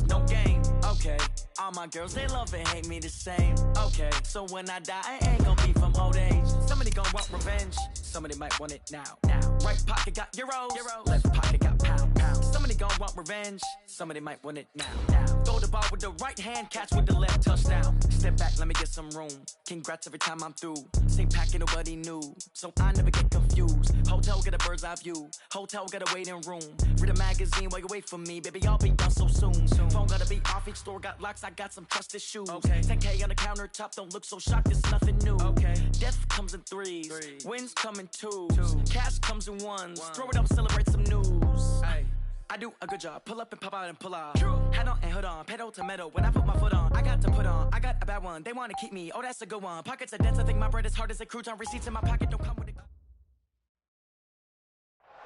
no game, okay. All my girls, they love and hate me the same, okay. So when I die, I ain't gonna be from old age. Somebody gon' want revenge, somebody might want it now. Right pocket got euros, left pocket got pounds. Somebody gon' want revenge, somebody might want it now. Throw the ball with the right hand, catch with the left, touchdown. Step back, let me get some room. Congrats every time I'm through. Same packet, nobody knew, so I never get confused. Hotel get a bird's eye view, hotel got a waiting room. Read a magazine while you wait for me, baby, I'll be done so soon. Phone gotta be off, each store got locks, I got some trusted shoes. Okay. 10K on the countertop, don't look so shocked, it's nothing new. Okay. Death comes in threes, wins come in twos, cash comes in ones. Throw it up, celebrate some news. Ay. I do a good job, pull up and pop out and pull out. Head on and hood on, pedal to metal. When I put my foot on, I got to put on. I got a bad one, they wanna keep me, oh that's a good one. Pockets are dense, I think my bread is hard as a crouton. Receipts in my pocket don't come with it.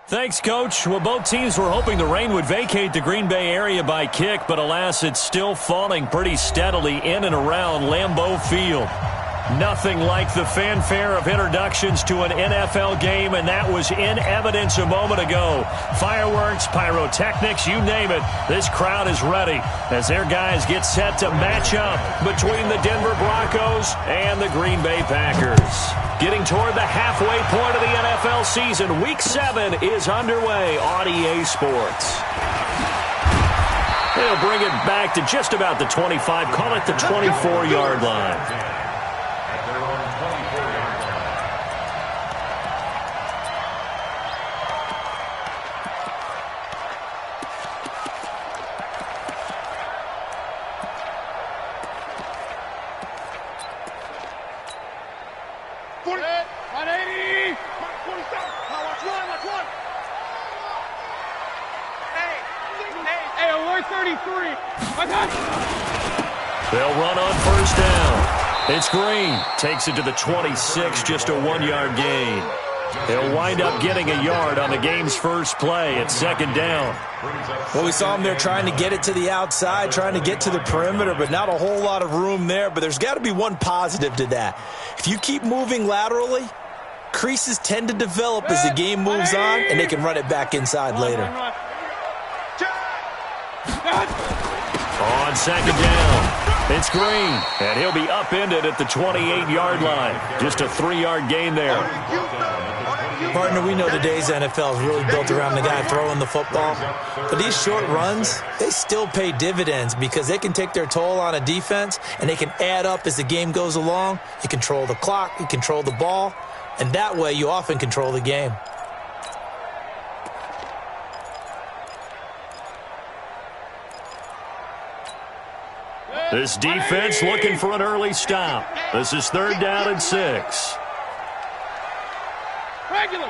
Thanks, Coach. Well, both teams were hoping the rain would vacate the Green Bay area by kick, but alas, it's still falling pretty steadily in and around Lambeau Field. Nothing like the fanfare of introductions to an NFL game, and that was in evidence a moment ago. Fireworks, pyrotechnics, you name it. This crowd is ready as their guys get set to match up between the Denver Broncos and the Green Bay Packers. Getting toward the halfway point of the NFL season, Week 7 is underway on EA Sports. They'll bring it back to just about the 25, call it the 24-yard line. They'll run on first down. It's Green. Takes it to the 26, just a 1-yard gain. He'll wind up getting a yard on the game's first play at second down. Well, we saw him there trying to get it to the outside, trying to get to the perimeter, but not a whole lot of room there. But there's got to be one positive to that. If you keep moving laterally, creases tend to develop as the game moves on, and they can run it back inside later. On second down, it's Green, and he'll be upended at the 28-yard line. Just a 3-yard gain there. Partner, we know today's NFL is really built around the guy throwing the football. But these short runs, they still pay dividends because they can take their toll on a defense, and they can add up as the game goes along. You control the clock, you control the ball, and that way you often control the game. This defense looking for an early stop. This is 3rd down and 6. Regular.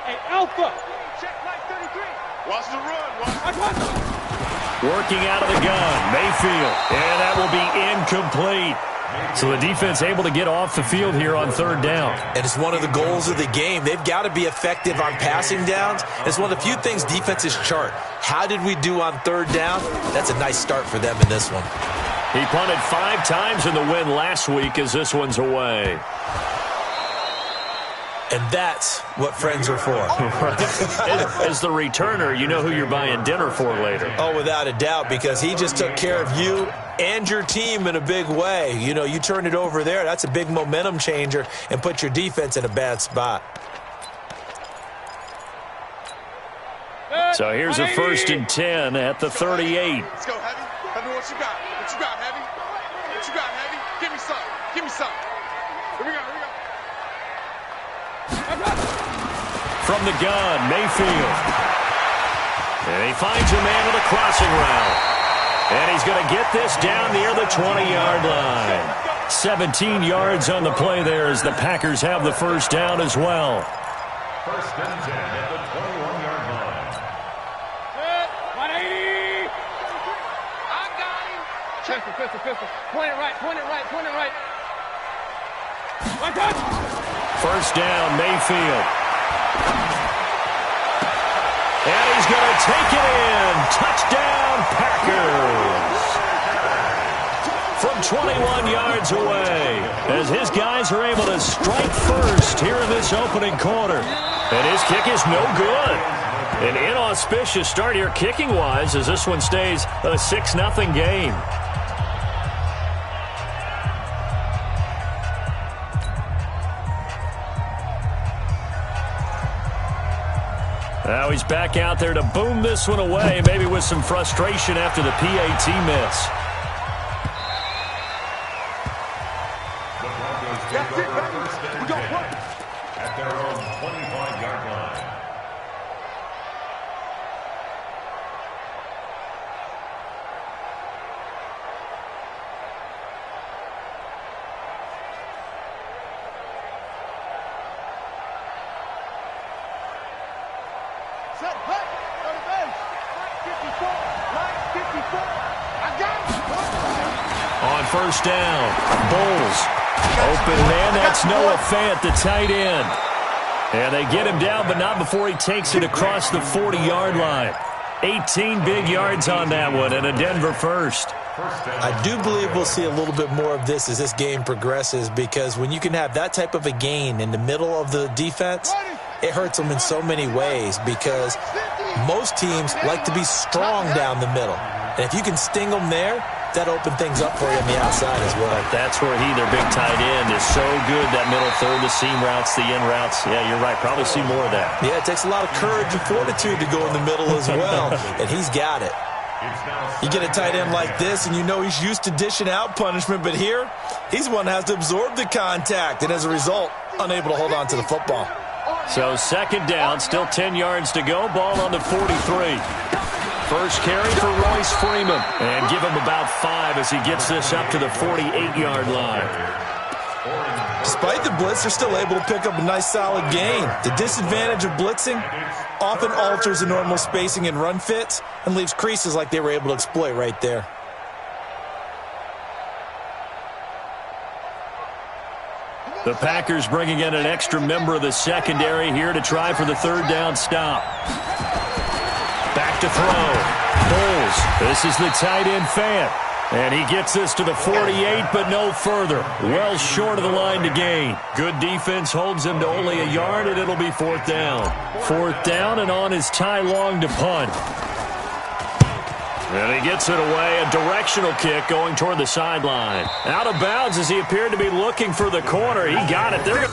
Hey, Alpha. Check right 33. Watch the run. Working out of the gun, Mayfield. And that will be incomplete. So the defense able to get off the field here on 3rd down. And it's one of the goals of the game. They've got to be effective on passing downs. It's one of the few things defenses chart. How did we do on 3rd down? That's a nice start for them in this one. He punted 5 times in the win last week as this one's away. And that's what friends are for. As the returner, you know who you're buying dinner for later. Oh, without a doubt, because he just took care of you and your team in a big way. You know, you turn it over there, that's a big momentum changer and put your defense in a bad spot. So here's a 1st and 10 at the 38. Let's go, Heavy. Heavy, what you got? What you got, Heavy? What you got, Heavy? Give me some. Give me some. Here we go. From the gun, Mayfield. And he finds a man with a crossing route. And he's going to get this down near the 20-yard line. 17 yards on the play there as the Packers have the first down as well. 1st and 10 at the 21-yard line. 180. I got him. Pistol. Point it right. One touch. First down, Mayfield. And he's going to take it in. Touchdown, Packers. From 21 yards away, as his guys are able to strike first here in this opening quarter. And his kick is no good. An inauspicious start here kicking-wise as this one stays a 6-0 game. Now he's back out there to boom this one away, maybe with some frustration after the PAT miss. That's it, baby. We don't play. At their own 25-yard line. Set, hey, on the bench. 54, line 54. I got it. On first down, Bowles. Open man, that's Noah Fant, the tight end. And they get him down, but not before he takes it across the 40-yard line. 18 big yards on that one, and a Denver first. I do believe we'll see a little bit more of this as this game progresses, because when you can have that type of a gain in the middle of the defense, it hurts them in so many ways, because most teams like to be strong down the middle. And if you can sting them there, that opened things up for you on the outside as well. That's where their big tight end, is so good, that middle third, the seam routes, the in routes. Yeah, you're right. Probably see more of that. Yeah, it takes a lot of courage and fortitude to go in the middle as well, and he's got it. You get a tight end like this, and you know he's used to dishing out punishment, but here, he's the one that has to absorb the contact, and as a result, unable to hold on to the football. So second down, still 10 yards to go, ball on the 43. First carry for Royce Freeman. And give him about 5 as he gets this up to the 48-yard line. Despite the blitz, they're still able to pick up a nice solid gain. The disadvantage of blitzing often alters the normal spacing and run fits and leaves creases like they were able to exploit right there. The Packers bringing in an extra member of the secondary here to try for the third down stop. Back to throw. Bowles. This is the tight end Fant. And he gets this to the 48, but no further. Well short of the line to gain. Good defense holds him to only a yard, and it'll be fourth down. Fourth down, and on is Ty Long to punt. And he gets it away. A directional kick going toward the sideline. Out of bounds as he appeared to be looking for the corner. He got it. There.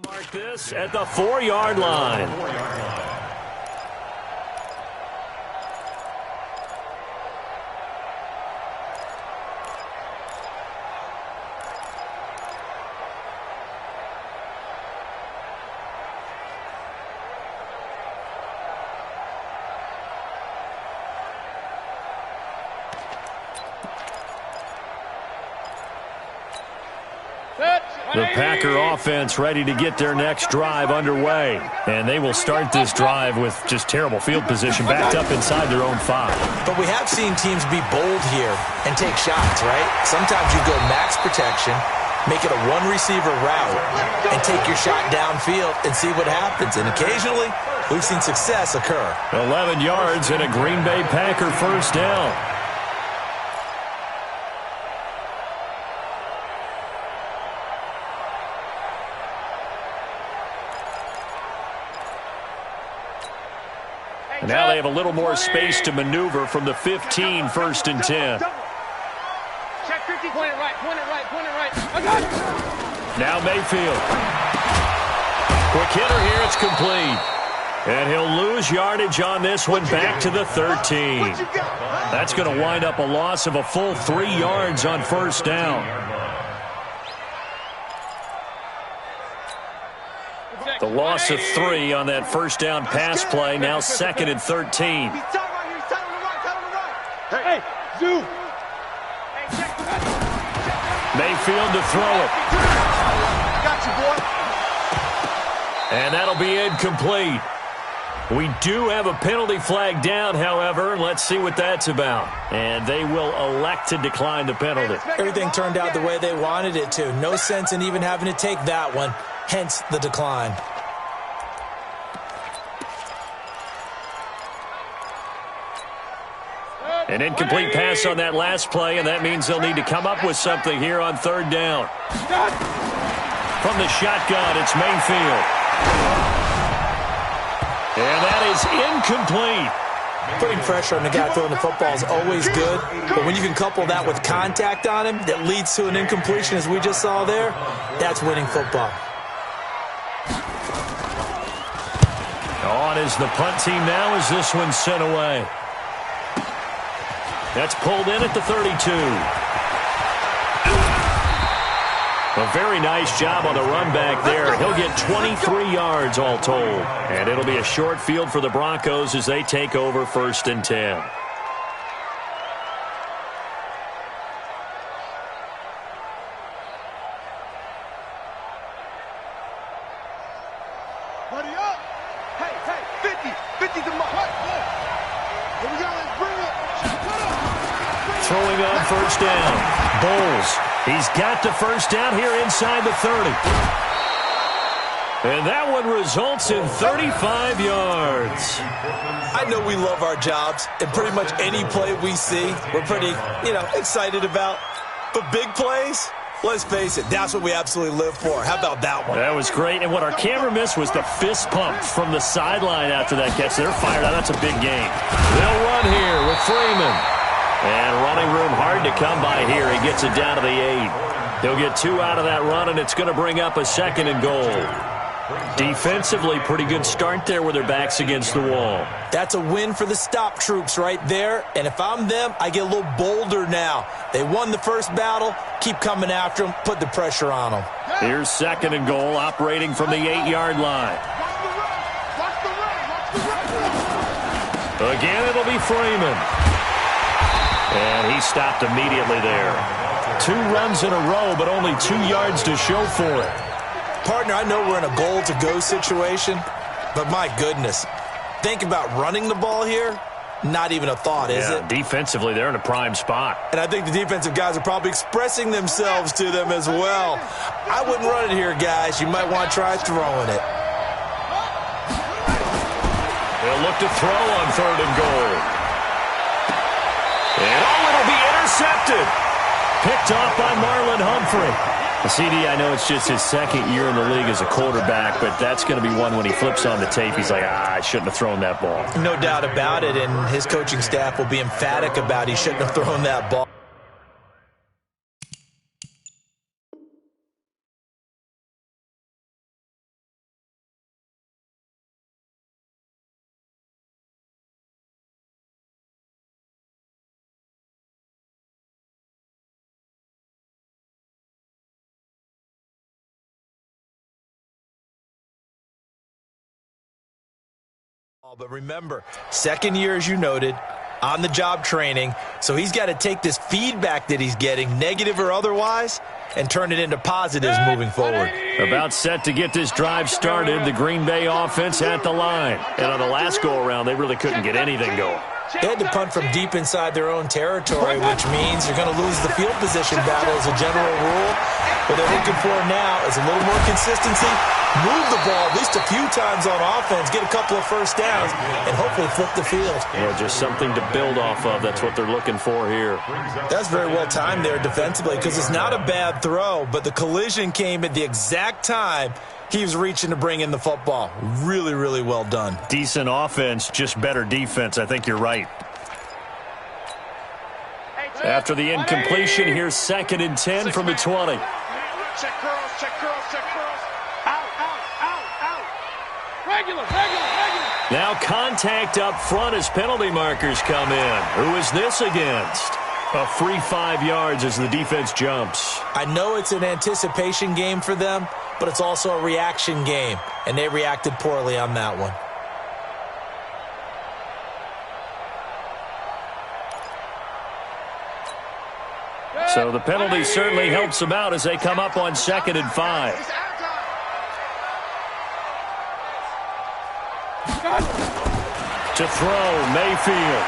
Mark this at the 4-yard line. The Packer offense ready to get their next drive underway. And they will start this drive with just terrible field position, backed up inside their own 5. But we have seen teams be bold here and take shots, right? Sometimes you go max protection, make it a one-receiver route, and take your shot downfield and see what happens. And occasionally, we've seen success occur. 11 yards and a Green Bay Packer first down. And now they have a little more space to maneuver from the 15, first and 10. Check 50, point it right, point it right, point it right. I got it. Now Mayfield. Quick hitter here, it's complete. And he'll lose yardage on this one, back to the 13. That's going to wind up a loss of a full 3 yards on first down. The loss of 3 on that first down pass play, now second and 13. Hey, Zoo. field to throw it. Got you, boy. And that'll be incomplete. We do have a penalty flag down, however. Let's see what that's about. And they will elect to decline the penalty. Everything turned out the way they wanted it to. No sense in even having to take that one, hence the decline. An incomplete pass on that last play, and that means they'll need to come up with something here on third down. From the shotgun, it's Mayfield. And that is incomplete. Putting pressure on the guy throwing the football is always good, but when you can couple that with contact on him that leads to an incompletion, as we just saw there, that's winning football. On is the punt team now as this one's sent away. That's pulled in at the 32. A very nice job on the run back there. He'll get 23 yards all told. And it'll be a short field for the Broncos as they take over 1st and 10. Buddy up. Hey, 50 to mark. Here we go, let's bring it. Throwing on 1st down. Bowles. He's got the first down here inside the 30. And that one results in 35 yards. I know we love our jobs, and pretty much any play we see, we're pretty, excited about. But big plays, let's face it, that's what we absolutely live for. How about that one? That was great. And what our camera missed was the fist pump from the sideline after that catch. They're fired out. That's a big game. They'll run here with Freeman. And running room hard to come by here. He gets it down to the 8. He'll get 2 out of that run, and it's going to bring up a 2nd and goal. Defensively, pretty good start there with their backs against the wall. That's a win for the stop troops right there. And if I'm them, I get a little bolder now. They won the first battle. Keep coming after them. Put the pressure on them. Here's 2nd and goal, operating from the 8-yard line. Again, it'll be Freeman. And he stopped immediately there. 2 runs in a row, but only 2 yards to show for it. Partner, I know we're in a goal-to-go situation, but my goodness. Think about running the ball here. Not even a thought, is it? Defensively, they're in a prime spot. And I think the defensive guys are probably expressing themselves to them as well. I wouldn't run it here, guys. You might want to try throwing it. They'll look to throw on 3rd and goal. And it'll be intercepted. Picked off by Marlon Humphrey. The CD, I know it's just his 2nd year in the league as a quarterback, but that's going to be one when he flips on the tape. He's like, I shouldn't have thrown that ball. No doubt about it, and his coaching staff will be emphatic about he shouldn't have thrown that ball. But remember, 2nd year, as you noted, on-the-job training. So he's got to take this feedback that he's getting, negative or otherwise, and turn it into positives moving forward. About set to get this drive started, the Green Bay offense at the line. And on the last go-around, they really couldn't get anything going. They had to punt from deep inside their own territory, which means you're going to lose the field position battle as a general rule. What they're looking for now is a little more consistency, move the ball at least a few times on offense, get a couple of first downs, and hopefully flip the field. Yeah, just something to build off of. That's what they're looking for here. That's very well timed there defensively because it's not a bad throw, but the collision came at the exact time he was reaching to bring in the football. Really, really well done. Decent offense, just better defense. I think you're right. After the incompletion, here's 2nd and 10 from the 20. Check curls, check curls, check curls. Out. Regular. Now contact up front as penalty markers come in. Who is this against? A free 5 yards as the defense jumps. I know it's an anticipation game for them, but it's also a reaction game, and they reacted poorly on that one. So the penalty certainly helps them out as they come up on 2nd and 5. To throw, Mayfield.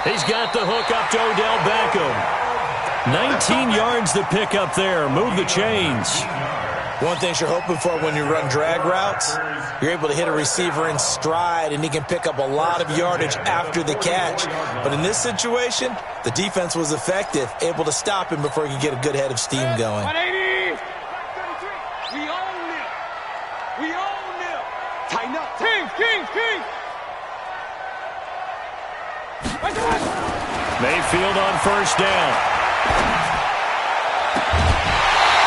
He's got the hook up to Odell Beckham. 19 yards to pick up there. Move the chains. One thing you're hoping for when you run drag routes, you're able to hit a receiver in stride, and he can pick up a lot of yardage after the catch. But in this situation, the defense was effective, able to stop him before he could get a good head of steam going. 180. We own them. We own them. Tighten up. Kings. Mayfield on 1st down.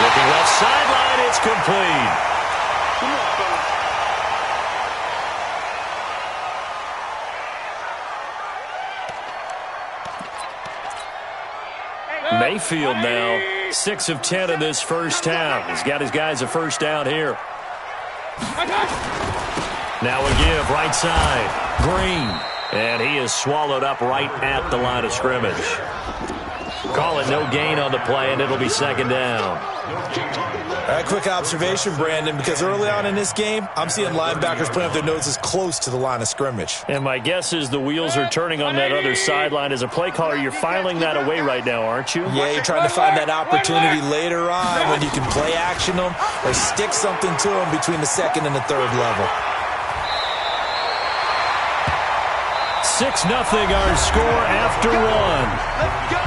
Looking left sideline, it's complete. Come on, fellas. Mayfield now 6 of 10 in this first half. He's got his guys a 1st down here. Now a give, right side. Green. And he is swallowed up right at the line of scrimmage. Call it no gain on the play, and it'll be 2nd down. All right, quick observation, Brandon, because early on in this game, I'm seeing linebackers putting up their noses close to the line of scrimmage. And my guess is the wheels are turning on that other sideline. As a play caller, you're filing that away right now, aren't you? Yeah, you're trying to find that opportunity later on when you can play action them or stick something to them between the 2nd and the 3rd level. 6-0 our score after 1. Let's go.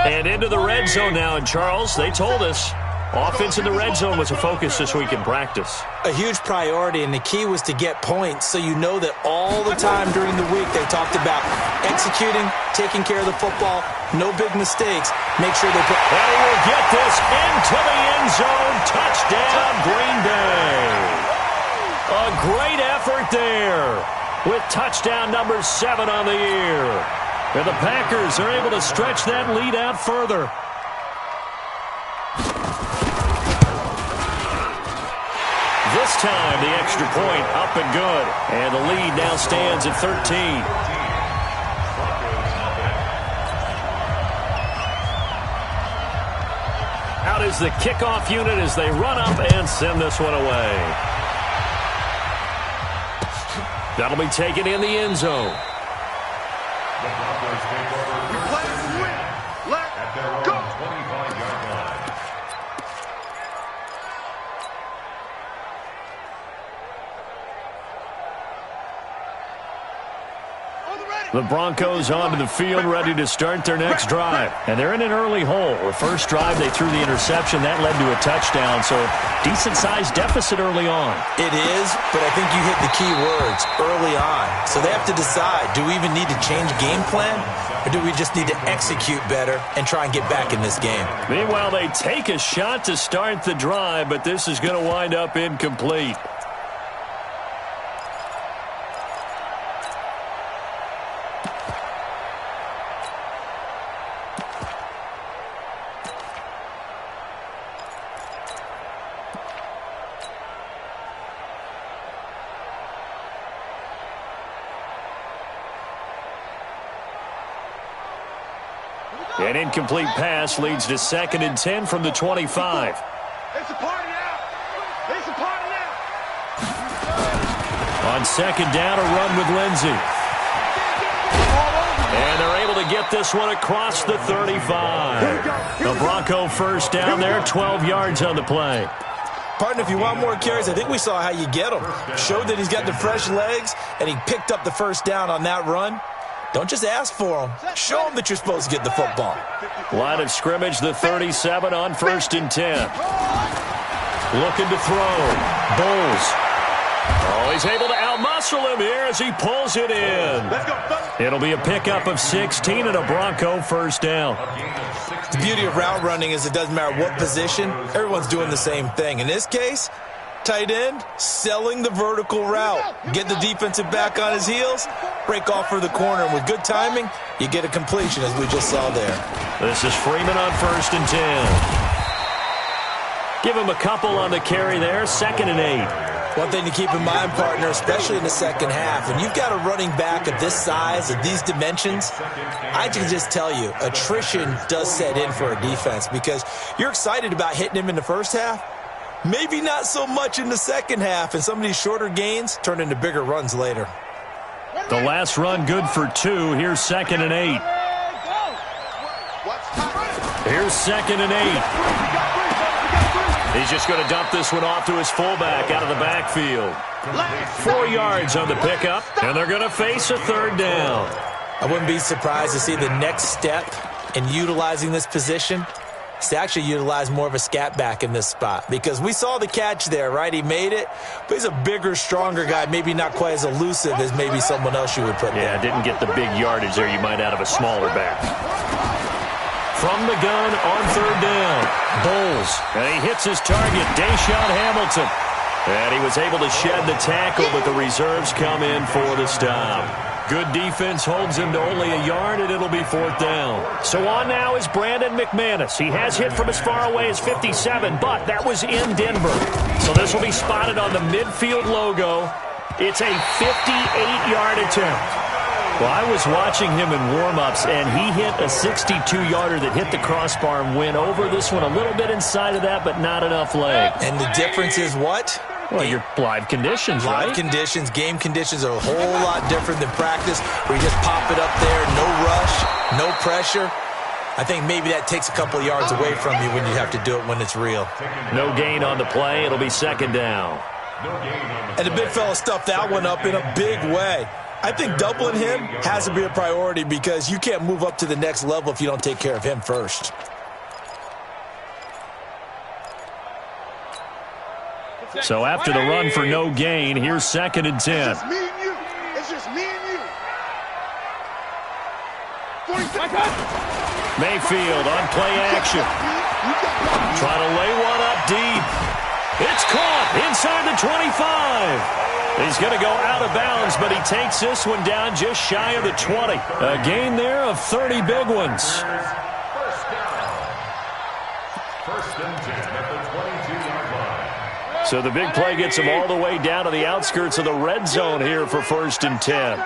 And into the red zone now. And Charles, they told us offense in the red zone was a focus this week in practice. A huge priority, and the key was to get points, so you know that all the time during the week they talked about executing, taking care of the football, no big mistakes, make sure they put... And he will get this into the end zone. Touchdown, Green Bay. A great effort there with touchdown number 7 on the year. And the Packers are able to stretch that lead out further. This time, the extra point up and good. And the lead now stands at 13. Out is the kickoff unit as they run up and send this one away. That'll be taken in the end zone. Let's win. Let's go. The Broncos onto the field, ready to start their next drive. And they're in an early hole. The first drive, they threw the interception. That led to a touchdown, so decent-sized deficit early on. It is, but I think you hit the key words, early on. So they have to decide, do we even need to change game plan, or do we just need to execute better and try and get back in this game? Meanwhile, they take a shot to start the drive, but this is going to wind up incomplete. An incomplete pass leads to 2nd and 10 from the 25. It's a party now. It's a party now. On 2nd down, a run with Lindsey. And they're able to get this one across the 35. The Bronco first down there, 12 yards on the play. Partner, if you want more carries, I think we saw how you get him. Showed that he's got the fresh legs, and he picked up the first down on that run. Don't just ask for him. Show him that you're supposed to get the football. Line of scrimmage, the 37 on 1st and 10. Looking to throw. Bulls. Oh, he's able to outmuscle him here as he pulls it in. It'll be a pickup of 16 and a Bronco first down. The beauty of route running is it doesn't matter what position. Everyone's doing the same thing. In this case, tight end, selling the vertical route. Get the defensive back on his heels, break off for the corner. And with good timing, you get a completion, as we just saw there. This is Freeman on 1st and 10. Give him a couple on the carry there, 2nd and 8. One thing to keep in mind, partner, especially in the second half, when you've got a running back of this size, of these dimensions, I can just tell you, attrition does set in for a defense because you're excited about hitting him in the first half, maybe not so much in the second half, and some of these shorter gains turn into bigger runs later. The last run good for 2. Here's 2nd and 8. Here's 2nd and 8. He's just going to dump this one off to his fullback out of the backfield. 4 yards on the pickup, and they're going to face a 3rd down. I wouldn't be surprised to see the next step in utilizing this position is to actually utilize more of a scat back in this spot, because we saw the catch there, right? He made it, but he's a bigger, stronger guy, maybe not quite as elusive as maybe someone else you would put there. Yeah, didn't get the big yardage there you might out of a smaller back. From the gun on 3rd down, Bowles, and he hits his target, Deshaun Hamilton. And he was able to shed the tackle, but the reserves come in for the stop. Good defense holds him to only a yard, and it'll be 4th down. So on now is Brandon McManus. He has hit from as far away as 57, but that was in Denver. So this will be spotted on the midfield logo. It's a 58-yard attempt. Well, I was watching him in warm-ups, and he hit a 62-yarder that hit the crossbar and went over this one a little bit inside of that, but not enough leg. And the difference is what? Well, your live conditions, right? Live conditions, game conditions are a whole lot different than practice, where you just pop it up there, no rush, no pressure. I think maybe that takes a couple of yards away from you when you have to do it when it's real. No gain on the play. It'll be 2nd down. And the big fella stuffed that one up in a big way. I think doubling him has to be a priority because you can't move up to the next level if you don't take care of him first. So after the run for no gain, here's 2nd and 10. It's just me and you. It's just me and you. Mayfield on play action. Trying to lay one up deep. It's caught inside the 25. He's going to go out of bounds, but he takes this one down just shy of the 20. A gain there of 30 big ones. First and 10 at the 22-yard line. So the big play gets him all the way down to the outskirts of the red zone here for 1st and 10.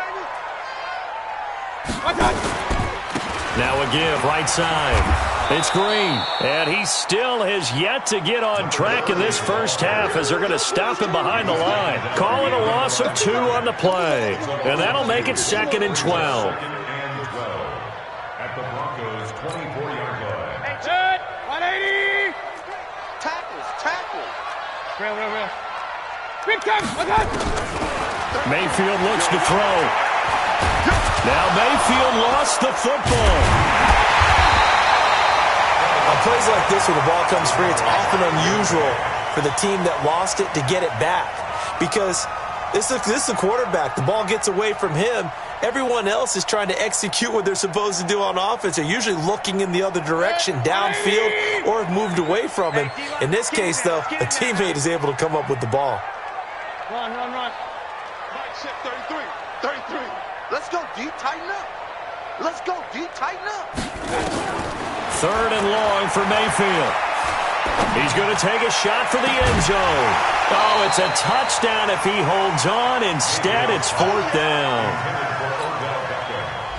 Now a give right side. It's Green, and he still has yet to get on track in this first half as they're going to stop him behind the line. Calling a loss of 2 on the play, and that'll make it 2nd and 12. At the Broncos' 24-yard line. Hey, Judd, 180. Tackles. Real. Big time. Mayfield looks to throw. Now Mayfield lost the football. On plays like this, when the ball comes free, it's often unusual for the team that lost it to get it back. Because this is the quarterback. The ball gets away from him. Everyone else is trying to execute what they're supposed to do on offense. They're usually looking in the other direction, downfield, or have moved away from him. In this case, though, a teammate is able to come up with the ball. Run. Right shift, 33. Let's go deep, tighten up. 3rd and long for Mayfield. He's going to take a shot for the end zone. Oh, it's a touchdown if he holds on. Instead, it's 4th down.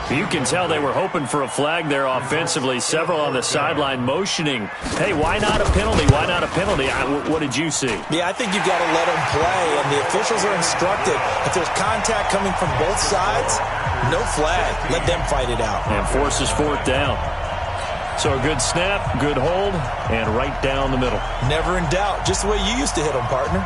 You can tell they were hoping for a flag there offensively. Several on the sideline motioning, hey, why not a penalty? What did you see? Yeah, I think you've got to let them play, and the officials are instructed. If there's contact coming from both sides, no flag. Let them fight it out. And forces 4th down. So a good snap, good hold, and right down the middle. Never in doubt. Just the way you used to hit them, partner.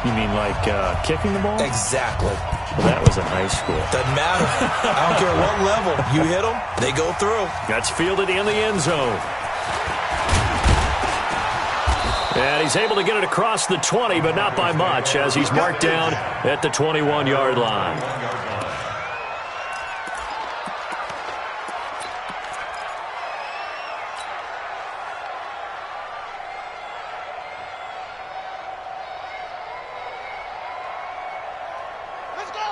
You mean like kicking the ball? Exactly. Well, that was in high school. Doesn't matter. I don't care what level. You hit them, they go through. That's fielded in the end zone. And he's able to get it across the 20, but not by much, as he's marked down at the 21-yard line.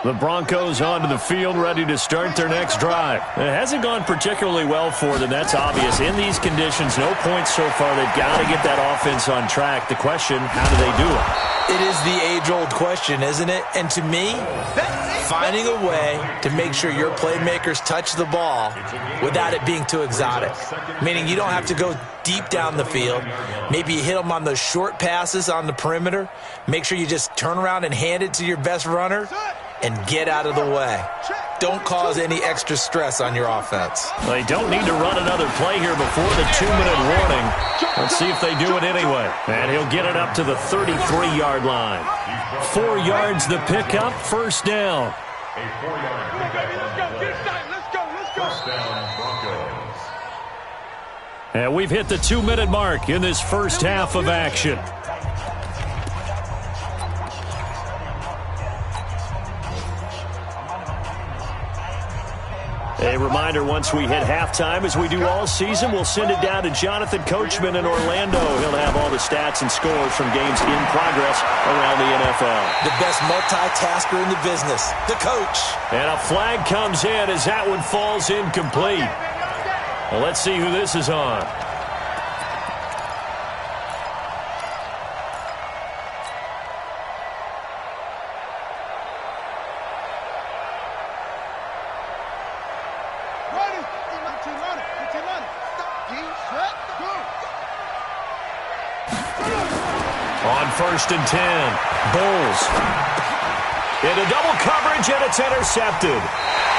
The Broncos onto the field, ready to start their next drive. It hasn't gone particularly well for them, that's obvious. In these conditions, no points so far. They've got to get that offense on track. The question, how do they do it? It is the age-old question, isn't it? And to me, finding a way to make sure your playmakers touch the ball without it being too exotic. Meaning you don't have to go deep down the field. Maybe you hit them on those short passes on the perimeter. Make sure you just turn around and hand it to your best runner and get out of the way. Don't cause any extra stress on your offense. They don't need to run another play here before the 2-minute warning. Let's see if they do it anyway. And he'll get it up to the 33-yard line. 4 yards the pickup, first down. A 4-yard pickup. First down, Broncos. And we've hit the 2-minute mark in this first half of action. A reminder, once we hit halftime, as we do all season, we'll send it down to Jonathan Coachman in Orlando. He'll have all the stats and scores from games in progress around the NFL. The best multitasker in the business, the coach. And a flag comes in as that one falls incomplete. Well, let's see who this is on. First and 10. Bulls. Into double coverage, and it's intercepted.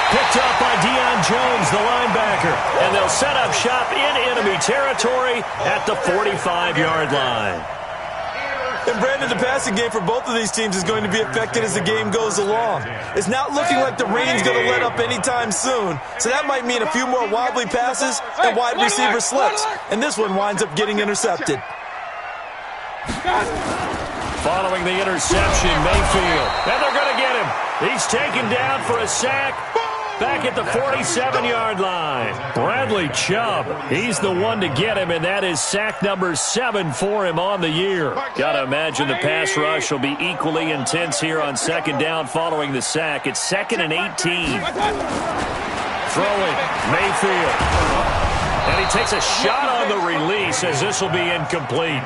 Picked up by Deion Jones, the linebacker. And they'll set up shop in enemy territory at the 45-yard line. And Brandon, the passing game for both of these teams is going to be affected as the game goes along. It's not looking like the rain's going to let up anytime soon. So that might mean a few more wobbly passes and wide receiver slips. And this one winds up getting intercepted. Following the interception, Mayfield. And they're going to get him. He's taken down for a sack back at the 47-yard line. Bradley Chubb, he's the one to get him, and that is sack number 7 for him on the year. Got to imagine the pass rush will be equally intense here on second down following the sack. It's 2nd and 18. Throwing, Mayfield. And he takes a shot on the release as this will be incomplete.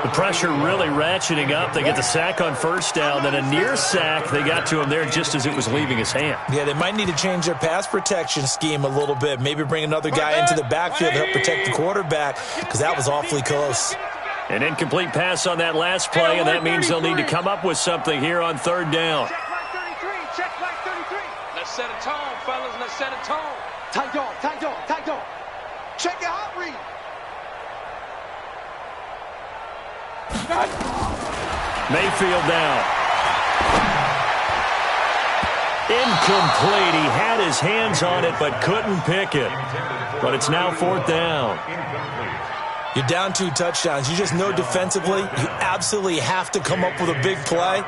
The pressure really ratcheting up. They get the sack on first down, then a near sack. They got to him there just as it was leaving his hand. Yeah, they might need to change their pass protection scheme a little bit. Maybe bring another guy into the backfield to help protect the quarterback, because that was awfully close. An incomplete pass on that last play, and that means they'll need to come up with something here on third down. Check flag 33. Check flag 33. Let's set a tone, fellas. Let's set a tone. Tight dog, tight dog, tight dog. Check your hot read. Mayfield down. Incomplete. He had his hands on it but couldn't pick it. But it's now fourth down. You're down 2 touchdowns. You just know defensively you absolutely have to come up with a big play.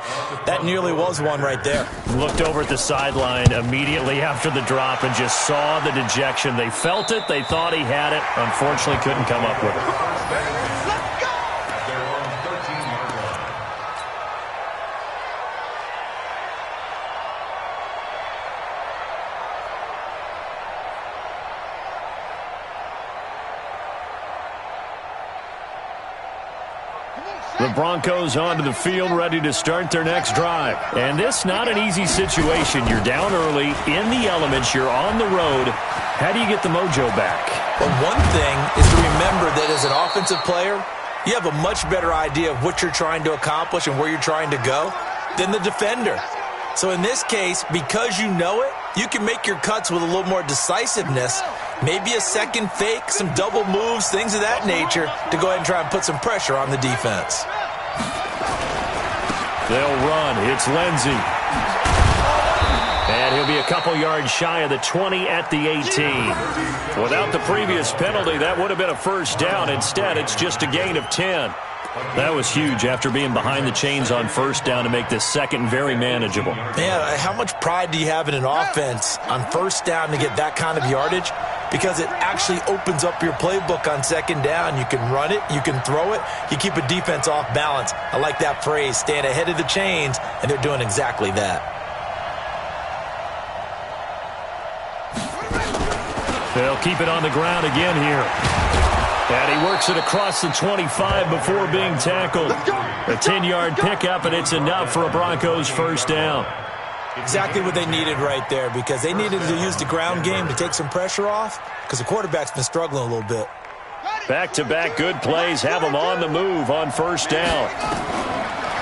That nearly was one right there. Looked over at the sideline immediately after the drop and just saw the dejection. They felt it. They thought he had it. Unfortunately, couldn't come up with it. The Broncos onto the field, ready to start their next drive. And this not an easy situation. You're down early, in the elements, you're on the road. How do you get the mojo back? Well, one thing is to remember that as an offensive player, you have a much better idea of what you're trying to accomplish and where you're trying to go than the defender. So in this case, because you know it, you can make your cuts with a little more decisiveness, maybe a second fake, some double moves, things of that nature, to go ahead and try and put some pressure on the defense. They'll run. It's Lindsey. And he'll be a couple yards shy of the 20 at the 18. Without the previous penalty, that would have been a first down. Instead, it's just a gain of 10. That was huge after being behind the chains on first down to make this second very manageable. Yeah, how much pride do you have in an offense on first down to get that kind of yardage? Because it actually opens up your playbook on second down. You can run it, you can throw it, you keep a defense off balance. I like that phrase, staying ahead of the chains, and they're doing exactly that. They'll keep it on the ground again here. And he works it across the 25 before being tackled. A 10-yard pickup, and it's enough for a Broncos first down. Exactly what they needed right there, because they needed to use the ground game to take some pressure off, because the quarterback's been struggling a little bit. Back-to-back good plays have them on the move on first down.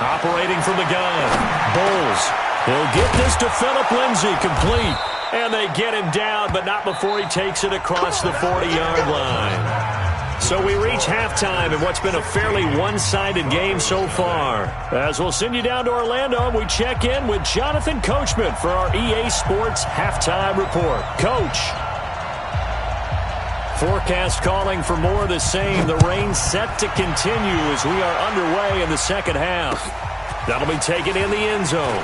Operating from the gun. Bowles. He'll get this to Phillip Lindsay, complete. And they get him down, but not before he takes it across the 40-yard line. So we reach halftime in what's been a fairly one-sided game so far. As we'll send you down to Orlando, we check in with Jonathan Coachman for our EA Sports Halftime Report. Coach. Forecast calling for more of the same. The rain set to continue as we are underway in the second half. That'll be taken in the end zone.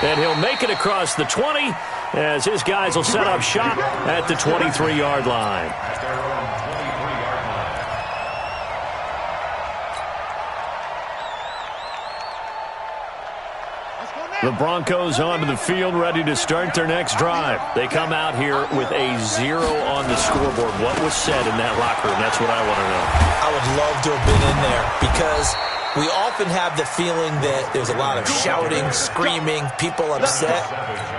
And he'll make it across the 20 as his guys will set up shop at the 23-yard line. The Broncos onto the field, ready to start their next drive. They come out here with a 0 on the scoreboard. What was said in that locker room? That's what I want to know. I would love to have been in there, because we often have the feeling that there's a lot of shouting, screaming, people upset.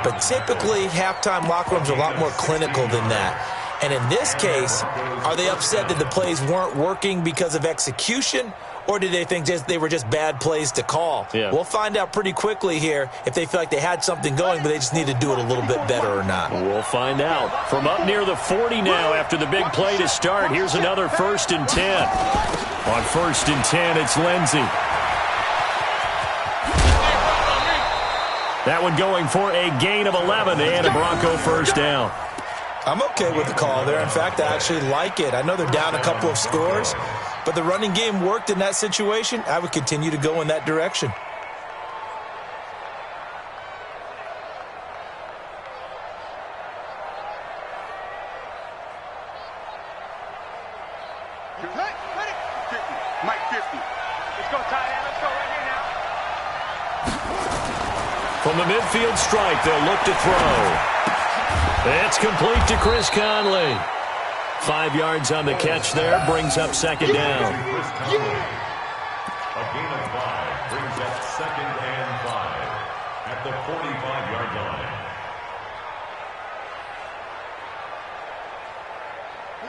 But typically, halftime locker rooms are a lot more clinical than that. And in this case, are they upset that the plays weren't working because of execution? Or did they think they were just bad plays to call? Yeah. We'll find out pretty quickly here if they feel like they had something going, but they just need to do it a little bit better or not. We'll find out. From up near the 40 now after the big play to start, here's another 1st and 10. On 1st and 10, it's Lindsay. That one going for a gain of 11 and a Bronco first down. I'm okay with the call there. In fact, I actually like it. I know they're down a couple of scores, but the running game worked in that situation. I would continue to go in that direction. Mike 50. Let's go, tight end. Let's go right here now. From the midfield strike, they'll look to throw. It's complete to Chris Conley. 5 yards on the catch there, brings up second down. A gain of 5 brings up 2nd and 5 at the 45-yard line.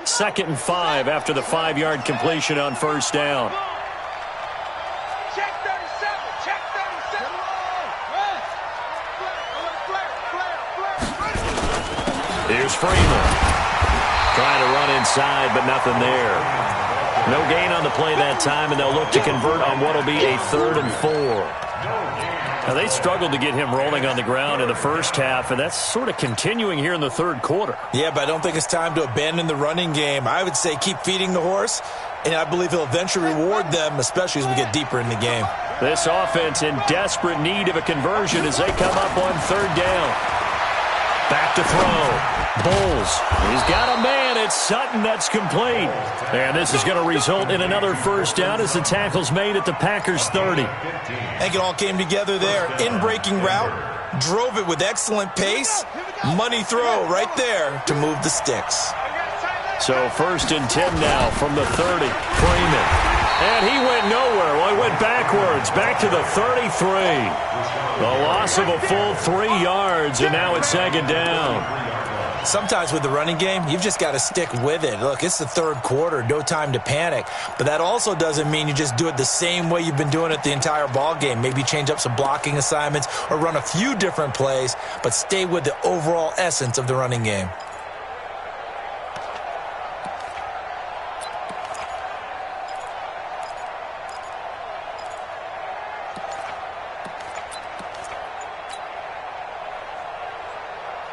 2nd and 5 after the 5-yard completion on first down. Check 37. Check 37. Here's Freeman. Trying to run inside, but nothing there. No gain on the play that time, and they'll look to convert on what will be a 3rd and 4. Now, they struggled to get him rolling on the ground in the first half, and that's sort of continuing here in the third quarter. Yeah, but I don't think it's time to abandon the running game. I would say keep feeding the horse, and I believe he'll eventually reward them, especially as we get deeper in the game. This offense in desperate need of a conversion as they come up on 3rd down. Back to throw. Bowles. He's got a man. It's Sutton. That's complete. And this is going to result in another first down as the tackle's made at the Packers 30. I think it all came together there. In-breaking route. Drove it with excellent pace. Money throw right there to move the sticks. So 1st and 10 now from the 30. Freeman. And he went nowhere. Well, he went backwards. Back to the 33. The loss of a full 3 yards, and now it's 2nd down. Sometimes with the running game, you've just got to stick with it. Look, it's the 3rd quarter, no time to panic. But that also doesn't mean you just do it the same way you've been doing it the entire ball game. Maybe change up some blocking assignments or run a few different plays, but stay with the overall essence of the running game.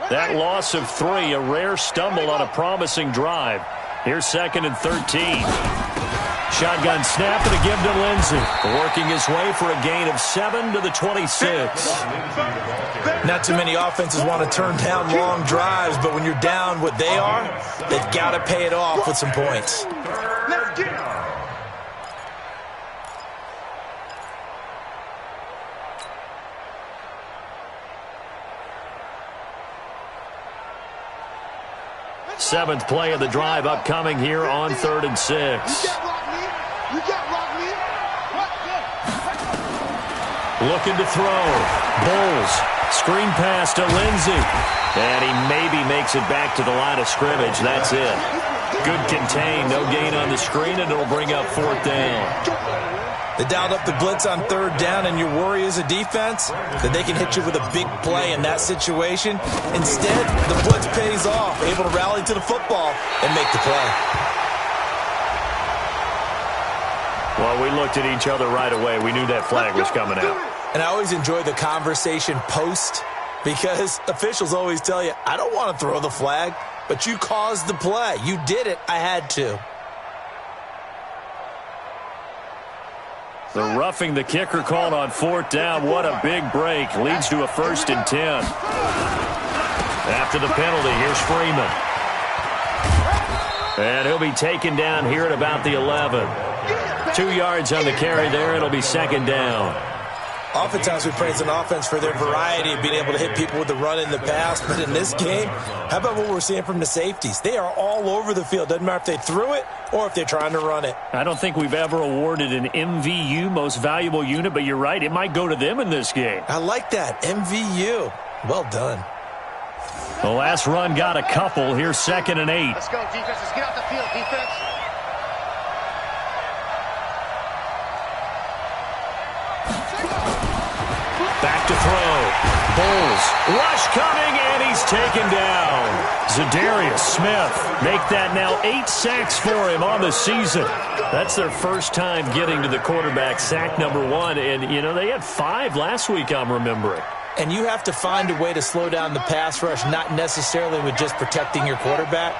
That loss of 3, a rare stumble on a promising drive. Here's 2nd and 13. Shotgun snap and a give to Lindsay. Working his way for a gain of 7 to the 26. Not too many offenses want to turn down long drives, but when you're down what they are, they've got to pay it off with some points. Let's get it. Seventh play of the drive upcoming here on 3rd and 6. You can't rock me. Looking to throw. Bowles. Screen pass to Lindsey. And he maybe makes it back to the line of scrimmage. That's it. Good contain. No gain on the screen, and it'll bring up 4th down. They dialed up the blitz on 3rd down, and your worry as a defense that they can hit you with a big play in that situation. Instead, the blitz pays off, able to rally to the football and make the play. Well, we looked at each other right away. We knew that flag was coming out. And I always enjoy the conversation post because officials always tell you, I don't want to throw the flag, but you caused the play. You did it. I had to. The roughing the kicker called on 4th down. What a big break. Leads to a 1st and 10. After the penalty, here's Freeman. And he'll be taken down here at about the 11. 2 yards on the carry there. It'll be 2nd down. Oftentimes we praise an offense for their variety of being able to hit people with the run in the past. But in this game, how about what we're seeing from the safeties? They are all over the field. Doesn't matter if they threw it or if they're trying to run it. I don't think we've ever awarded an MVU, most valuable unit, but you're right. It might go to them in this game. I like that. MVU. Well done. The last run got a couple. Here's 2nd and 8. Let's go, defense. Let's get out the field, defense. Back to throw. Bowles. Rush coming, and he's taken down. Za'Darius Smith make that now 8 sacks for him on the season. That's their first time getting to the quarterback, sack number 1. And, you know, they had 5 last week, I'm remembering. And you have to find a way to slow down the pass rush, not necessarily with just protecting your quarterback,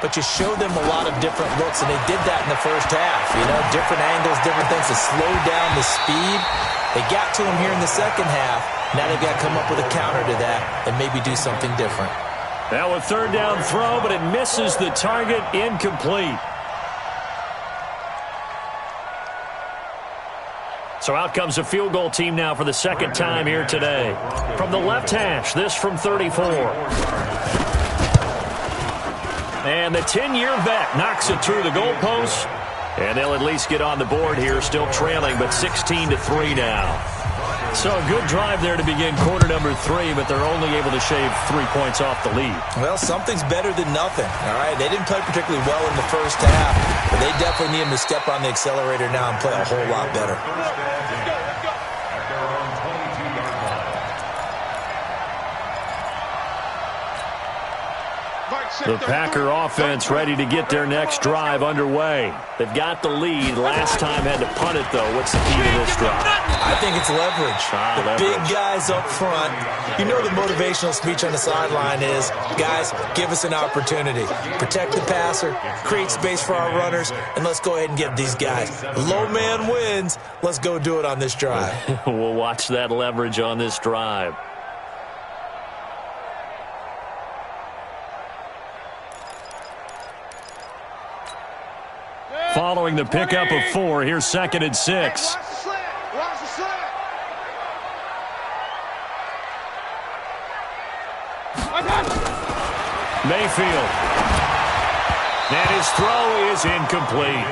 but you show them a lot of different looks, and they did that in the first half. You know, different angles, different things to slow down the speed. They got to him here in the second half. Now they've got to come up with a counter to that and maybe do something different. Now a 3rd down throw, but it misses the target, incomplete. So out comes a field goal team now for the 2nd time here today. From the left hash, this from 34. And the 10-year vet knocks it through the goalpost. And they'll at least get on the board here, still trailing, but 16-3 now. So a good drive there to begin quarter number 3, but they're only able to shave 3 points off the lead. Well, something's better than nothing, all right? They didn't play particularly well in the first half, but they definitely need them to step on the accelerator now and play a whole lot better. The Packer offense ready to get their next drive underway. They've got the lead. Last time had to punt it, though. What's the key to this drive? I think it's leverage. Big guys up front. You know the motivational speech on the sideline is, guys, give us an opportunity. Protect the passer, create space for our runners, and let's go ahead and get these guys. Low man wins. Let's go do it on this drive. We'll watch that leverage on this drive. Following the pickup of 4, here's 2nd and 6. Watch the slant. Watch the slant. Mayfield. And his throw is incomplete.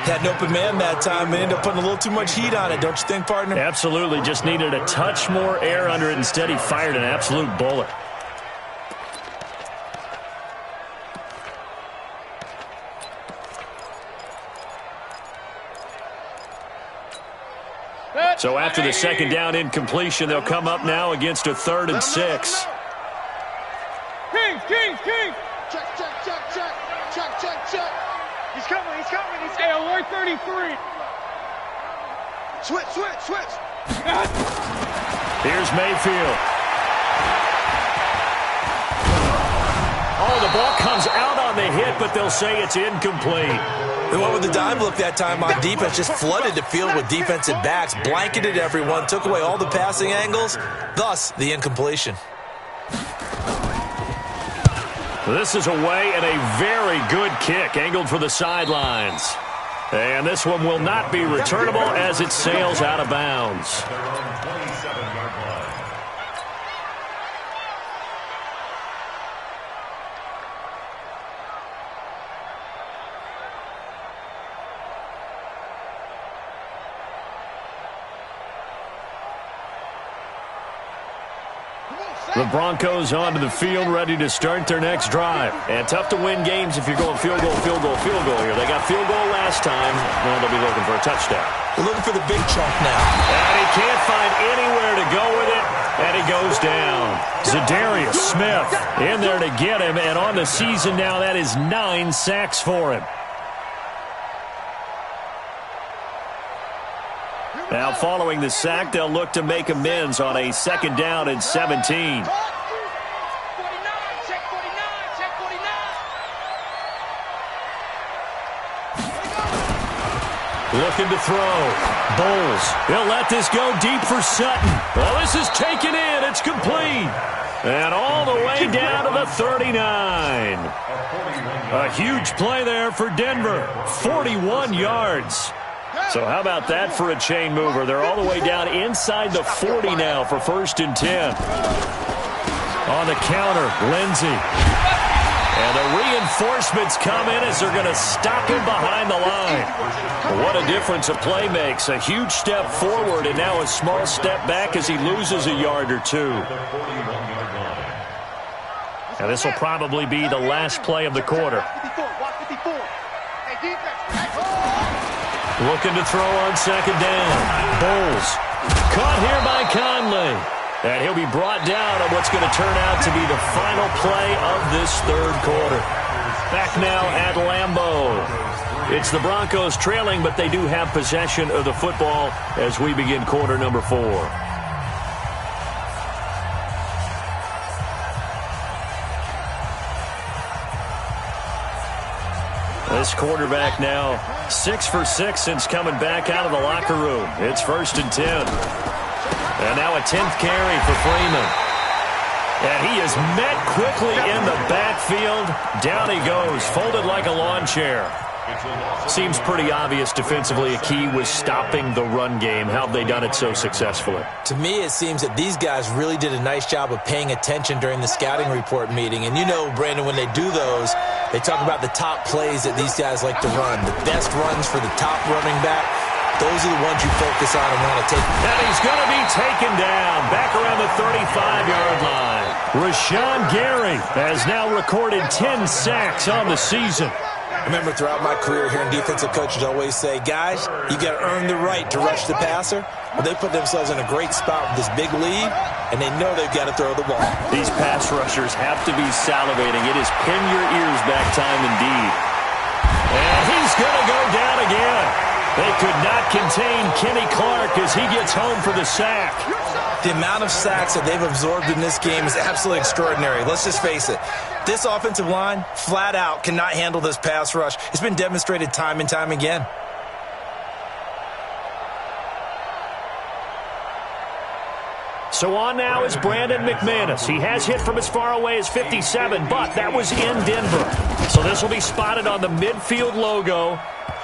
Had an open man that time and ended up putting a little too much heat on it, don't you think, partner? Absolutely. Just needed a touch more air under it. Instead, he fired an absolute bullet. So after the 2nd down incompletion, they'll come up now against a 3rd and 6. King. Check. He's coming. Hey, alert 33. Switch. Here's Mayfield. Oh, the ball comes out on the hit, but they'll say it's incomplete. They went with the dime look that time on defense, just flooded the field with defensive backs, blanketed everyone, took away all the passing angles, thus the incompletion. This is away and a very good kick, angled for the sidelines. And this one will not be returnable as it sails out of bounds. The Broncos onto the field, ready to start their next drive. And tough to win games if you're going field goal, field goal, field goal here. They got field goal last time. Now they'll be looking for a touchdown. They're looking for the big chunk now. And he can't find anywhere to go with it. And he goes down. Zadarius Smith in there to get him. And on the season now, that is 9 sacks for him. Now, following the sack, they'll look to make amends on a 2nd down and 17. Looking to throw. Bowles. He'll let this go deep for Sutton. Well, this is taken in. It's complete. And all the way down to the 39. A huge play there for Denver. 41 yards. So how about that for a chain mover? They're all the way down inside the 40 now for 1st and 10. On the counter, Lindsey. And the reinforcements come in as they're going to stop him behind the line. What a difference a play makes. A huge step forward and now a small step back as he loses a yard or two. And this will probably be the last play of the quarter. Looking to throw on 2nd down. Bowles. Caught here by Conley. And he'll be brought down on what's going to turn out to be the final play of this 3rd quarter. Back now at Lambeau. It's the Broncos trailing, but they do have possession of the football as we begin quarter number 4. This quarterback now 6 for 6 since coming back out of the locker room. It's 1st and 10. And now a 10th carry for Freeman. And he is met quickly in the backfield. Down he goes, folded like a lawn chair. Seems pretty obvious defensively a key was stopping the run game. How have they done it so successfully? To me, it seems that these guys really did a nice job of paying attention during the scouting report meeting. And you know, Brandon, when they do those, they talk about the top plays that these guys like to run. The best runs for the top running back. Those are the ones you focus on and want to take. And he's going to be taken down back around the 35-yard line. Rashawn Gary has now recorded 10 sacks on the season. I remember throughout my career hearing defensive coaches always say, guys, you got to earn the right to rush the passer. Well, they put themselves in a great spot with this big lead, and they know they've got to throw the ball. These pass rushers have to be salivating. It is pin your ears back time indeed. And he's going to go down again. They could not contain Kenny Clark as he gets home for the sack. The amount of sacks that they've absorbed in this game is absolutely extraordinary. Let's just face it. This offensive line, flat out, cannot handle this pass rush. It's been demonstrated time and time again. So on now is Brandon McManus. He has hit from as far away as 57, but that was in Denver. So this will be spotted on the midfield logo.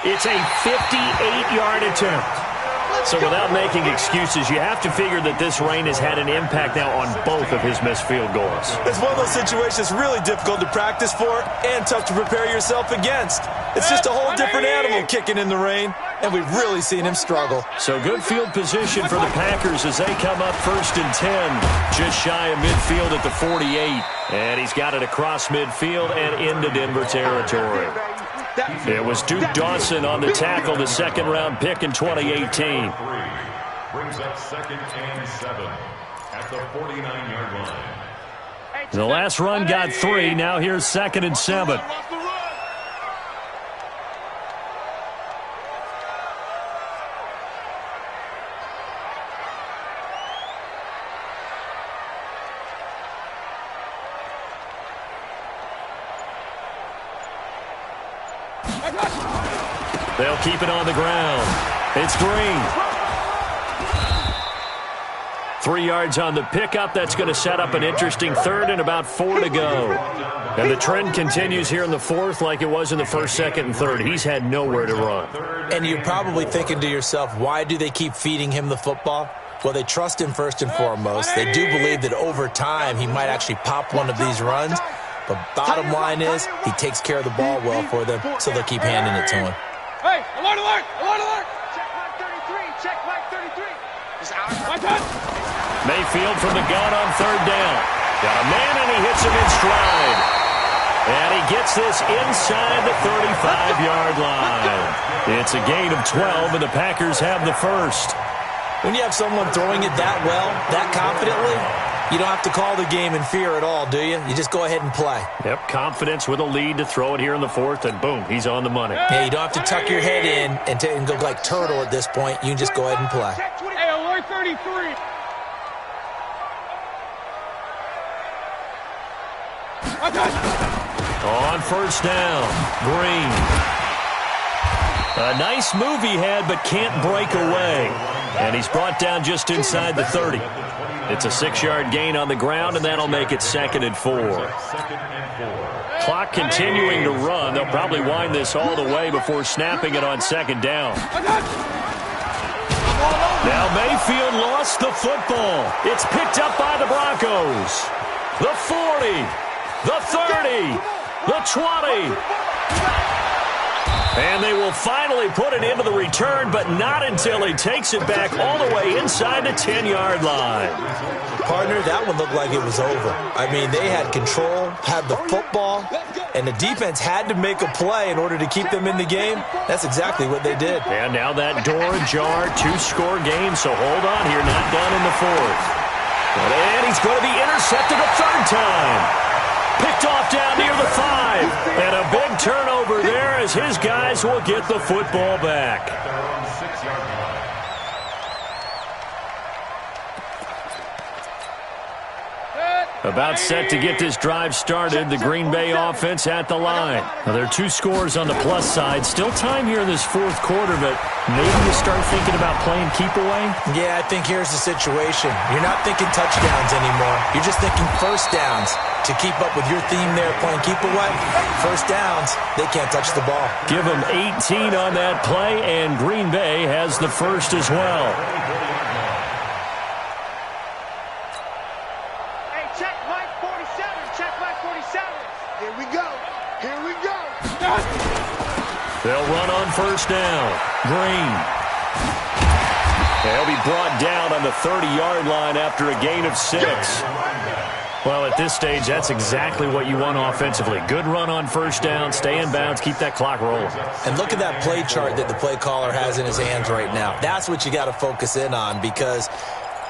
It's a 58-yard attempt. So without making excuses, you have to figure that this rain has had an impact now on both of his missed field goals. It's one of those situations really difficult to practice for and tough to prepare yourself against. It's just a whole different animal kicking in the rain, and we've really seen him struggle. So good field position for the Packers as they come up 1st and 10, just shy of midfield at the 48. And he's got it across midfield and into Denver territory. It was Duke Dawson on the tackle, the 2nd-round pick in 2018. Brings up 2nd and 7 at the 49-yard line. The last run got 3. Now here's 2nd and 7. They'll keep it on the ground. It's Green. 3 yards on the pickup. That's going to set up an interesting 3rd and about 4 to go. And the trend continues here in the 4th like it was in the 1st, 2nd, and 3rd. He's had nowhere to run. And you're probably thinking to yourself, why do they keep feeding him the football? Well, they trust him first and foremost. They do believe that over time he might actually pop one of these runs. But bottom line is he takes care of the ball well for them, so they'll keep handing it to him. Hey, alert, alert, alert, alert. Check mark 33, check mark 33. It's out. My turn. Mayfield from the gun on third down. Got a man, and he hits him in stride. And he gets this inside the 35-yard line. It's a gain of 12, and the Packers have the first. When you have someone throwing it that well, that confidently, you don't have to call the game in fear at all, do you? You just go ahead and play. Yep, confidence with a lead to throw it here in the fourth, and boom, he's on the money. Yeah, you don't have to tuck your head in and go like turtle at this point. You can just go ahead and play. Hey, alert 33. On first down, Green. A nice move he had, but can't break away. And he's brought down just inside the 30. It's a 6-yard gain on the ground, and that'll make it 2nd and 4. Clock continuing to run. They'll probably wind this all the way before snapping it on 2nd down. Now Mayfield lost the football. It's picked up by the Broncos. The 40, the 30, the 20. And they will finally put it into the return, but not until he takes it back all the way inside the 10-yard line. Partner, that one looked like it was over. I mean, they had control, had the football, and the defense had to make a play in order to keep them in the game. That's exactly what they did. And now that door ajar, 2-score game, so hold on here, not done in the fourth. And he's going to be intercepted a third time. Picked off down near the 5. And a big turnover there as his guys will get the football back. About set to get this drive started, the Green Bay offense at the line. Now, there are 2 scores on the plus side. Still time here in this fourth quarter, but maybe you start thinking about playing keep away? Yeah, I think here's the situation. You're not thinking touchdowns anymore. You're just thinking first downs. To keep up with your theme there, playing keep away, first downs, they can't touch the ball. Give them 18 on that play, and Green Bay has the first as well. Hey, check Mike 47. Check Mike 47. Here we go. Here we go. They'll run on first down. Green. They'll be brought down on the 30-yard line after a gain of 6. Well, at this stage, that's exactly what you want offensively. Good run on first down, stay in bounds, keep that clock rolling. And look at that play chart that the play caller has in his hands right now. That's what you got to focus in on because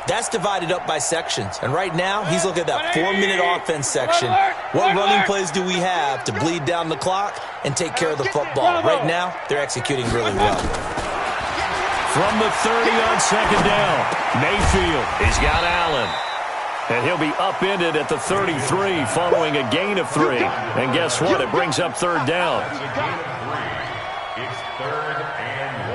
that's divided up by sections. And right now, he's looking at that 4-minute offense section. What running plays do we have to bleed down the clock and take care of the football? Right now, they're executing really well. From the 30 on second down, Mayfield. He's got Allen. And he'll be upended at the 33 following a gain of 3. And guess what? It brings up third down. It's 3rd and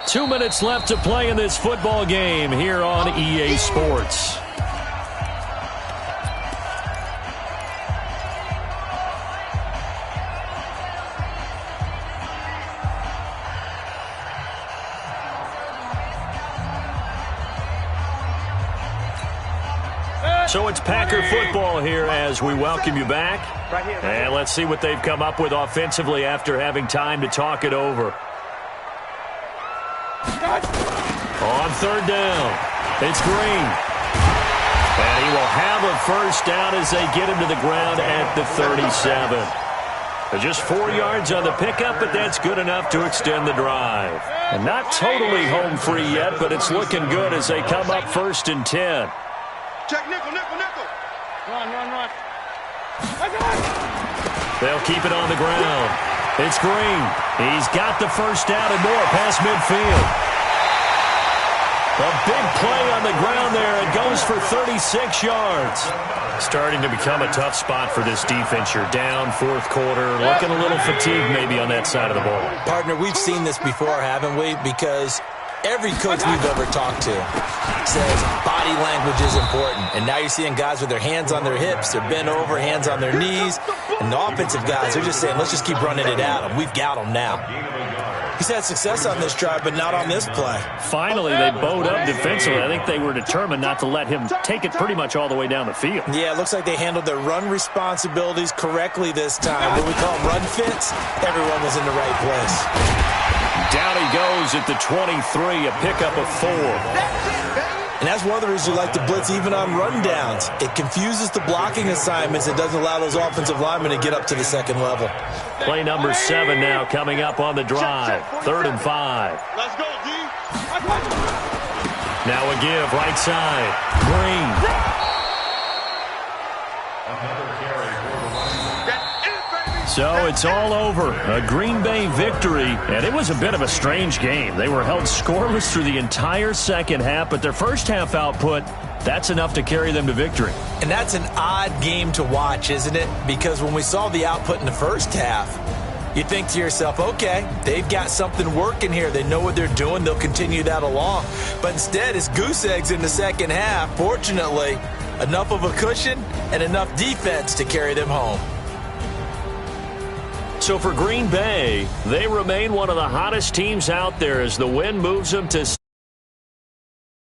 1. 2 minutes left to play in this football game here on EA Sports. So it's Packer football here as we welcome you back. And let's see what they've come up with offensively after having time to talk it over. On third down, it's Green. And he will have a first down as they get him to the ground at the 37. Just 4 yards on the pickup, but that's good enough to extend the drive. And not totally home free yet, but it's looking good as they come up 1st and 10. Check nickel, nickel, nickel. Run. They'll keep it on the ground. It's Green. He's got the first down and more past midfield. A big play on the ground there. It goes for 36 yards. Starting to become a tough spot for this defense. You're down fourth quarter, looking a little fatigued maybe on that side of the ball. Partner, we've seen this before, haven't we? Because every coach we've ever talked to says body language is important. And now you're seeing guys with their hands on their hips, they're bent over, hands on their knees. And the offensive guys, they're just saying, let's just keep running it at them. We've got them now. He's had success on this drive, but not on this play. Finally, they bowed up defensively. I think they were determined not to let him take it pretty much all the way down the field. Yeah, it looks like they handled their run responsibilities correctly this time. When we call them run fits, everyone was in the right place. Down he goes at the 23, a pickup of 4. And that's one of the reasons you like to blitz even on rundowns. It confuses the blocking assignments. It doesn't allow those offensive linemen to get up to the second level. Play number 7 now coming up on the drive. 3rd and 5. Let's go, D. Now a give right side. Green. So it's all over. A Green Bay victory, and it was a bit of a strange game. They were held scoreless through the entire second half, but their first half output, that's enough to carry them to victory. And that's an odd game to watch, isn't it? Because when we saw the output in the first half, you think to yourself, okay, they've got something working here. They know what they're doing. They'll continue that along. But instead, it's goose eggs in the second half. Fortunately, enough of a cushion and enough defense to carry them home. So for Green Bay, they remain one of the hottest teams out there as the win moves them to